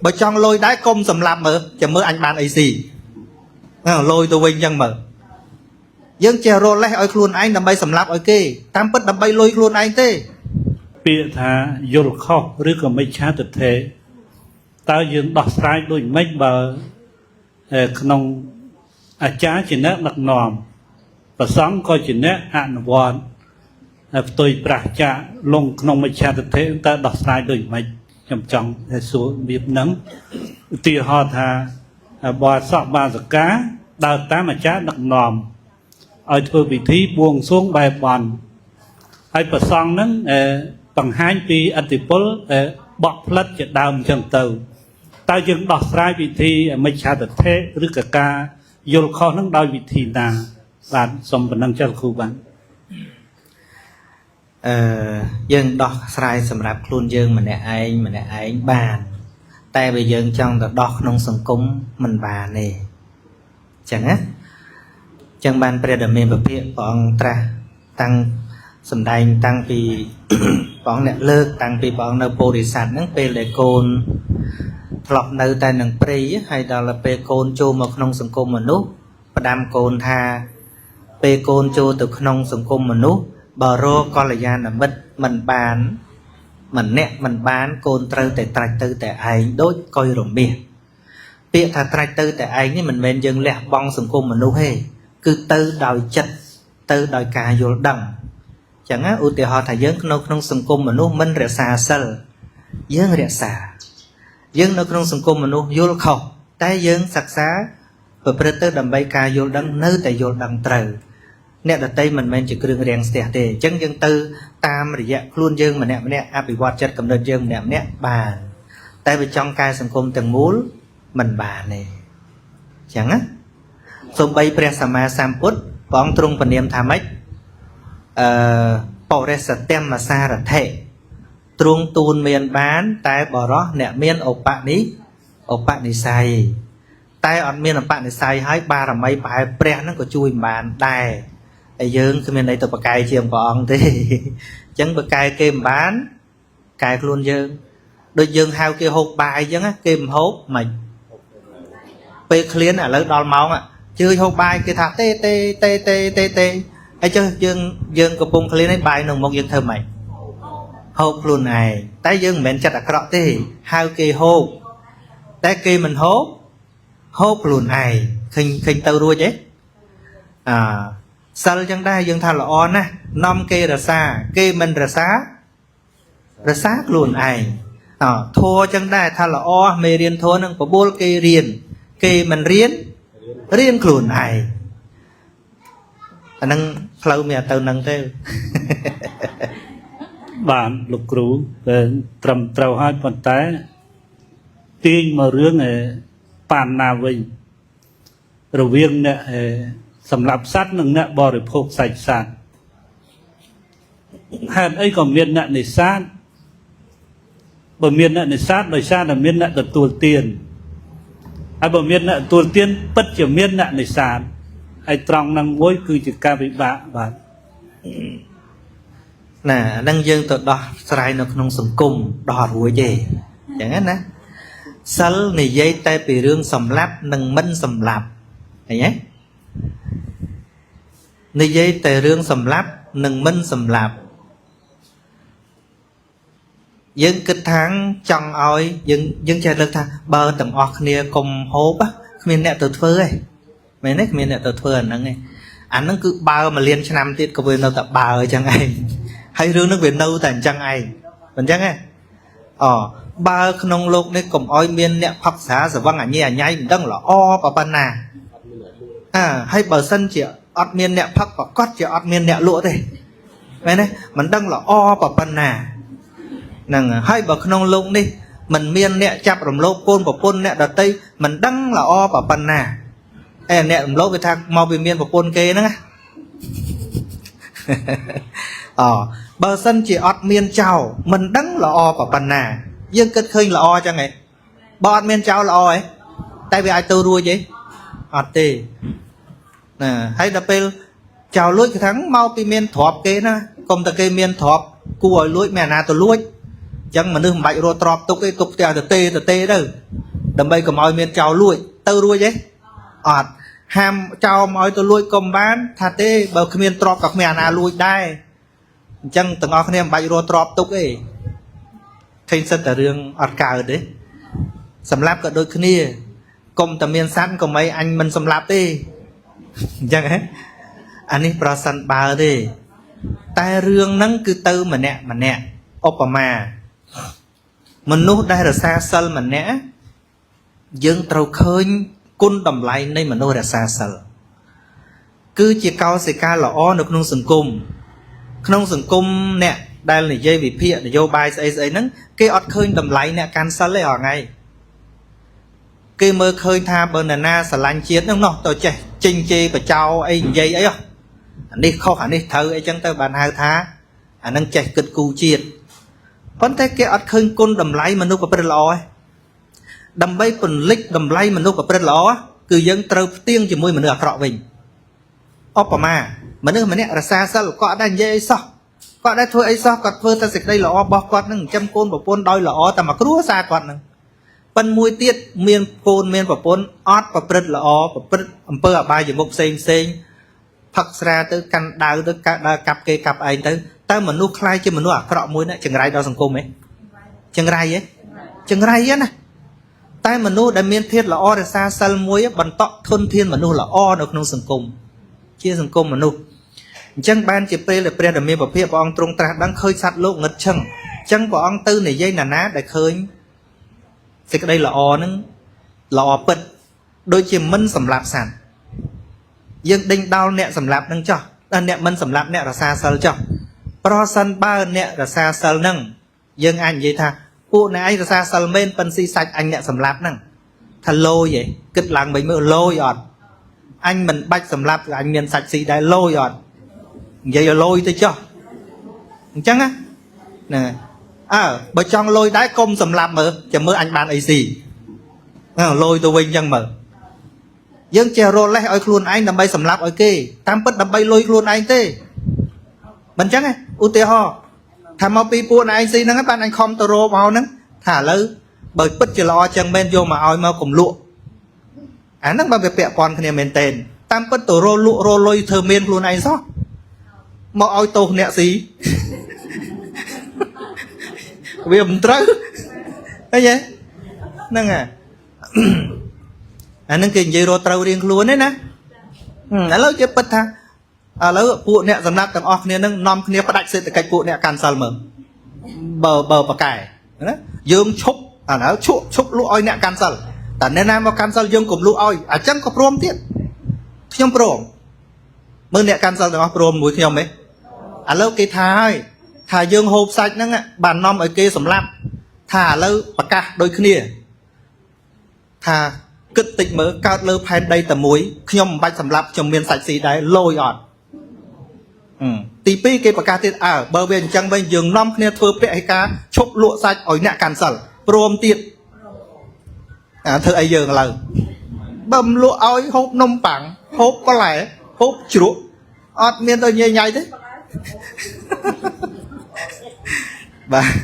បើចង់លុយដែរកុំសម្លាប់មើលចាំមើលអញបានអីស៊ីលុយទៅវិញចឹងមើលយើងចេះរលេះឲ្យខ្លួនឯងដើម្បីសម្លាប់ឲ្យគេតាមពិតដើម្បីលុយខ្លួនឯងទេពាក្យថាយល់ខុសឬក៏មិច្ឆាទិដ្ឋិតើយើងដោះស្រាយដូចម៉េចបើក្នុងអាចារ្យជាអ្នកដឹកនាំប្រសង្ឃក៏ជាអ្នកអនុវត្តផ្ទុយប្រះចាកលងក្នុងមិច្ឆាទិដ្ឋិតើដោះស្រាយដូចម៉េចខ្ញុំចង់សួររបៀបហ្នឹងឧទាហរណ៍ថាបើសក់បាសកាដើរតាមអាចារ្យដឹកនាំឲ្យធ្វើពិធីបួងសួងបែបបន់ហើយប្រសងហ្នឹងបង្ហាញពីអធិពលបកផ្លិតជាដើមអញ្ចឹងទៅតើយើងដោះស្រាយវិធីមិច្ឆាទិដ្ឋិឬក៏ការយល់ខុសហ្នឹងដោយវិធីណាបាទសូមប៉ុណ្ណឹងចុះគ្រូបាទយើងដោះស្រាយសម្រាប់ខ្លួនយើងម្នាក់ឯងបានតែបើយើងចង់ទៅដោះក្នុងសង្គមមិនបានទេអញ្ចឹងណាចឹងបានព្រះដ៏មានពភាកព្រះអង្គត្រាស់តាំងសម្ដែងតាំងពីព្រះអង្គអ្នកលើកតាំងពីព្រះអង្គនៅពោធិសត្វហ្នឹងពេលដែលកូនធ្លាប់នៅតែនឹងព្រៃហើយដល់ពេលកូនចូលមកក្នុងសង្គមមនុស្សផ្ដាំកូនថាពេលកូនចូលទៅក្នុងសង្គមមនុស្សបើរកកល្យាណមិត្តមិនបានម្នាក់មិនបានកូនត្រូវតែត្រាច់ទៅតែឯងដូចកុយរមាសពាក្យថាត្រាច់ទៅតែឯងនេះមិនមែនយើងលះបង់សង្គមមនុស្សទេគឺទៅដោយចិត្តទៅដោយការយល់ដឹងចឹងណាឧទាហរណ៍ថាយើងក្នុងសង្គមមនុស្សមិនរក្សាសិលយើងរក្សាយើងនៅក្នុងសង្គមមនុស្សយល់ខុសតែយើងសិក្សាប្រព្រឹត្តទៅដើម្បីការយល់ដឹងនៅតែយល់ដឹងត្រូវអ្នកដតីមិនមែនជាគ្រឿងរាំងស្ទះទេអញ្ចឹងយើងទៅតាមរយៈខ្លួនយើងម្នាក់អភិវឌ្ឍចិត្តកំណត់យើងម្នាក់បានតែបើចង់កែសង្គមទាំងមូលមិនបានទេអញ្ចឹងណាសូម្បីព្រះសម្មាសម្ពុទ្ធព្រះអង្គទ្រង់ពនាមថាម៉េចបរិសត្តមសារថិទ្រង់ទូនមានបានតែបរោះអ្នកមានឧបនិស្ស័យតែអត់មានឧបនិស្ស័យហើយបារមីប្រែព្រះហ្នឹងក៏ជួយមិនបានដែរហើយយើងគ្មានអីទៅប្រកែកជាងព្រះអង្គទេអញ្ចឹងប្រកែកគេមិនបានកែខ្លួនយើងដូចយើងហៅគេហូបបាយអញ្ចឹងគេមិនហូបមិនពេលឃ្លានឥឡូវដល់ម៉ោងជឿហូបបាយគេថាទេហើយចុះយើងកំពុងឃ្លានហើយបាយនៅមុខយើងធ្វើម៉េចហូបខ្លួនឯងតែយើងមិនមែនចិត្តអាក្រក់ទេហៅគេហូបតែគេមិនហូបខ្លួនឯងឃើញទៅរួចទេសិលចឹងដែរយើងថាល្អណាស់នាំគេរសាគេមិនរសាខ្លួនឯងធัวចឹងដែរថាល្អមេរៀនធัวនឹងបបួលគេរៀនគេមិនរៀនខ្លួនឯងអាហ្នឹងផ្លូវមានទៅនឹងទេបានលោកគ្រូត្រឹមត្រូវហើយប៉ុន្តែទាញមករឿងបានណាវិញរវាងអ្នកសម្រាប់សត្វនិងអ្នកបរិភោគសាច់សត្វហេតុអីក៏មានអ្នកនេសាទបើមានអ្នកនេសាទដោយសារតែមានអ្នកទទួលទានហើយបើមានអ្នកទទួលទានពិតជាមានអ្នកនេសាទហើយត្រង់ហ្នឹងមួយគឺជាការវិបាកបាទណាអាហ្នឹងយើងទៅដោះស្រាយនៅក្នុងសង្គមដោះអត់រួចទេអញ្ចឹងណាសិលនិយាយតែពីរឿងសម្លាប់និងមិនសម្លាប់ឃើញទេនិយាយតែរឿងសម្លាប់និងមិនសម្លាប់យើងគិតថាចង់ឲ្យយើងចេះលើកថាបើទាំងអស់គ្នាកុំហូបគ្មានអ្នកទៅធ្វើទេមែនទេគ្មានអ្នកទៅធ្វើអាហ្នឹងទេអាហ្នឹងគឺបើ1លានឆ្នាំទៀតក៏វានៅតែបើអញ្ចឹងឯងហើយរឿងហ្នឹងវានៅតែអញ្ចឹងឯងមិនអញ្ចឹងទេបើក្នុងโลกនេះកុំឲ្យមានអ្នកផឹកស្រាស្វឹងអញញ៉ៃមិនដឹងល្អប៉ុណ្ណាហើយបើសិនជាអត់មានអ្នកផឹកប្រកាសជាអត់មានអ្នកលក់ទេមែនទេមិនដឹងល្អប៉ុណ្ណាហ្នឹងហើយបើក្នុងโลกនេះមិនមានអ្នកចាប់រំលោភកូនប្រពន្ធអ្នកដតីមិនដឹងល្អប៉ុណ្ណាអ្នករំលោភវាថាមកវាមានប្រពន្ធគេហ្នឹងបើសិនជាអត់មានចោលមិនដឹងល្អប៉ុណ្ណាយើងគិតឃើញល្អអញ្ចឹងហ៎បើអត់មានចោលល្អហ៎តែវាអាចទៅរួចទេអត់ទេណាហើយដល់ពេលចោលលួចគេថាមកពីមានទ្រព្យគេណាកុំតែគេមានទ្រព្យគួរឲ្យលួចមានអាណាទៅលួច chẳng mà nước bạch rô trọp tục cái tục tè đâu đầm bay cầm oi miền chào lùi tơ ruồi chứ ọt ham chào mọi tôi lùi cầm bán thà tê bờ miền trọp các miền à lùi đai chẳng từng ở cái bạch rô trọp tục ấy thành sân tại riêng ọt cào đấy sầm láp cả đôi kia cùng tầm miền sẵn cùng mấy anh mình sầm láp đi chẳng hết anh ấy pro sân bà đi tai riêng nắng cứ tư mà nè Opama mình nuốt đây là xa sân mà nè dân trâu khơi côn đầm lại đây mà nuốt là xa sân cứ chỉ cao sẽ ca là o được nông sừng cung nè đây là dây bị phía để vô bài ấy nắng cái ọt khơi đầm lại nè can sân lấy ở ngay cái mơ khơi tha banana xà lanh chiến đúng không tôi chạy chinh chê và trao ấy dây ấy anh đi khó hẳn đi thơ ấy chẳng tới bàn hai thá anh đang chạy cực cù chiết vấn thế cái ọt khơi côn đầm lại mà núp vào bên lò đầm bay phần lích đầm lay mà núp vào bên lò cứ dân trâu tiên chỉ môi mà nửa trọ mình Opama mà nước mà nè là xa xa có đang dây sao có đã thôi ấy sao có thơ ta dịch đây là o bọc quạt nâng châm côn bảo côn đôi là o ta mà cứ xa quạt nâng phần mùi tiết miền côn miền bảo côn ót và bật là o và bật ẩm bơ ở bài gì mục xên phật ra tới căn đào tới cặp kê cặp anh tới ta mà nuôi khai chứ mà nuôi ở mùi này chừng rai đau sòng côn ấy chừng rai á nè ta mà nuôi đại miền thiết là o để xa xa mùi bắn tọ thôn thiên mà nuôi là o được nông sòng côn chia sòng côn mà nuôi chân ban chỉ pre là pre là miền bảo phía bọn ông trung tra đang khơi sạt lộ ngật chân chân bọn ông tư này dây là ná để khơi thì cái đây là o nâng là o bật đôi chỉ mân sầm lạp sản dân đinh đau nẹ sầm lạp nâng cho nẹ mân sầm lạp nẹ là xa sờ cho pro sân ba nẹ là xa sờ nâng dân anh vậy tha phụ này anh là xa sờ bên phân si sạch anh nẹ sầm lạp nâng thà lôi vậy kịch làng mình mới lôi ọt anh mình bạch sầm lạp rồi anh miền sạch xì đại lôi ọt vậy là lôi tôi cho chẳng á nè bởi trong lôi đáy công sầm lạp mở chẳng mơ anh bạn ấy gì lôi tôi vinh chẳng mở dân chèo rô lấy ôi khuôn anh đâm bay sầm lạp ôi kê tam bất đâm bay lôi khuôn anh tê mình chẳng á ưu tê ho thà mau pi buôn anh gì nâng bạn anh không tờ rô vào nâng thả lỡ bởi bất chỉ lo chẳng bên vô mà ôi mau cùng lụa nâng bao việc bẹ con khả nên tên tam bất tờ rô lụa rô lôi thơ miên khuôn anh sao mau ôi tô nẹ gì vì mình trâu thấy vậy nâng nâng kinh gì rồi trâu riêng luôn đấy nè lâu chứ bất tha lâu phụ nè dần nát tầng off nè nâng nom kia bắt đại sự từ cách phụ nè cancel mở bờ cải dương chúc nó chúc lũ oi nè cancel ta nên nam vào cancel dương cùng lũ oi chân có prom tiết không prom mơ nè cancel tầng off prom mũi không ấy lâu cái thái thả dương hộp sạch nâng bàn nom ở kia sầm lạp thả lâu bạc cả đôi kia thả kích tịch mở cao lơ phèn đây tầm muối nhom bạch sầm lạp trong miền sạch xí đấy lôi ọt tí pi cái bạc cả tiết bờ bên chẳng bên dương nom kia thưa bẹ hay cá chụp lụa sạch ở nạ càn sẩn prom tiết thưa ai dương là bầm lụa oi hộp nông bảng hộp có lẽ hộp chuột ọt miền tôi nhây nhây thế bà